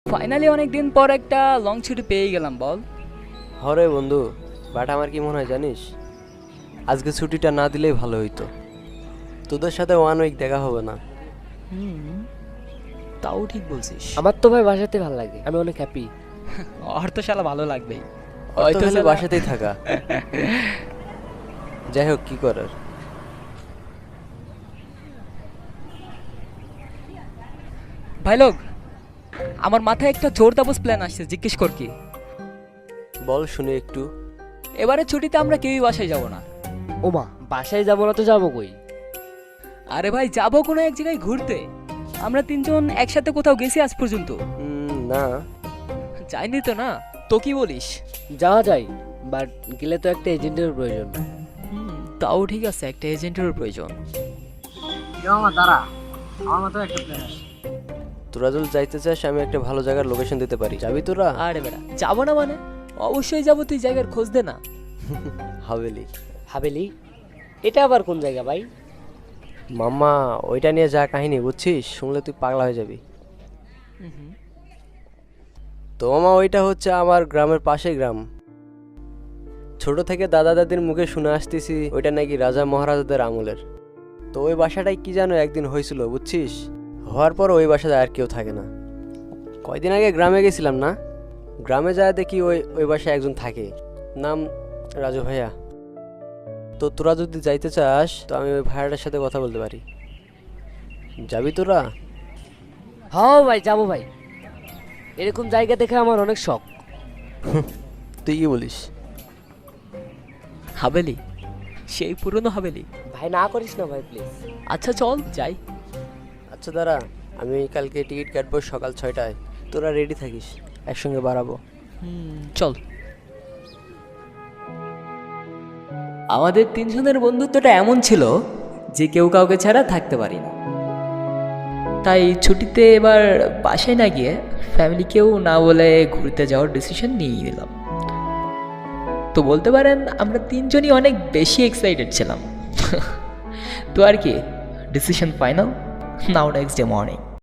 Finally অনেক দিন পর একটা লং ছুটি পেয়ে গেলাম বল। হরে বন্ধু, বাট আমার কি মনে হয় জানিস, আজকে ছুটিটা না দিলেই ভালো হইতো। তোদের সাথে 1 উইক দেখা হবে না। তাও ঠিক বলছিস। আমার তো ভাই বাসাতে ভালো লাগে, আমি অনেক হ্যাপি। আর তো শালা ভালো লাগবেই। হয়তো খালি শালা- বাসাতেই থাকা। যাই হোক, কি করার। ভাই লোক, আমার মাথায় একটা জোর দাবস প্ল্যান আসছে, জিজ্ঞেস কর কি। বল শুনে একটু। এবারে ছুটিতে আমরা কেউই বাসায় যাব না। ওমা, বাসায় যাবো না তো যাবো কই? আরে ভাই, যাবো কোনো এক জায়গায় ঘুরতে। আমরা তিনজন একসাথে কোথাও গেছি আজ পর্যন্ত? না। যাইনি তো না, তো কি বলিস? যাওয়া যায়, বাট গেলে তো একটা এজেন্টের প্রয়োজন। তাও ঠিক আছে, একটা এজেন্টের প্রয়োজন। দাঁড়া, আমার মাথায় একটা প্ল্যান আছে। তোরা যদি যাইতে চাস, আমি একটা ভালো জায়গার লোকেশন দিতে পারি, যাবি তোরা? আরে বেটা, যাবো না মানে? অবশ্যই যাবো, তুই জায়গার খোঁজ দে না। হাভেলি। হাভেলি? এটা আবার কোন জায়গা ভাই? মাম্মা, ওইটা নিয়ে যা কাহিনী বুঝছিস, শুনলে তুই পাগলা হয়ে যাবি। তো মামা, ওইটা হচ্ছে আমার গ্রামের পাশে গ্রাম। ছোট থেকে দাদা দাদির মুখে শুনে আসতেছি ওইটা নাকি রাজা মহারাজাদের আমলের। তো ওই বাসাটাই কি যেন একদিন হয়েছিল বুঝছিস, হওয়ার পর ওই বাসায় আর কেউ থাকে না। কয়দিন আগে গ্রামে গেছিলাম না, গ্রামে যায় দেখি ওই ওই বাসায় একজন থাকে, নাম রাজু ভাইয়া। তো তোরা যদি যাইতে চাস, তো আমি ওই ভাইয়াটার সাথে কথা বলতে পারি। যাবি তোরা? হ্যাঁ ভাই, যাবো ভাই। এরকম জায়গা দেখে আমার অনেক শখ। তুই কি বলিস? হাভেলি, সেই পুরনো হাভেলি। ভাই না করিস না ভাই, প্লিজ। আচ্ছা চল যাই। আচ্ছা দাঁড়া, আমি কালকে টিকিট কাটবো সকাল 6টায়, তোরা রেডি থাকিস, একসঙ্গে বাড়াবো। চল। আমাদের তিনজনের বন্ধুত্বটা এমন ছিল যে কেউ কাউকে ছাড়া থাকতে পারি না। তাই ছুটিতে এবার বাসায় না গিয়ে ফ্যামিলিকেও না বলে ঘুরতে যাওয়ার ডিসিশন নিয়ে নিলাম। তো বলতে পারেন আমরা তিনজনই অনেক বেশি এক্সাইটেড ছিলাম। তো আর কি, ডিসিশন ফাইনাল নাও নেক্সট ডে মর্নিং।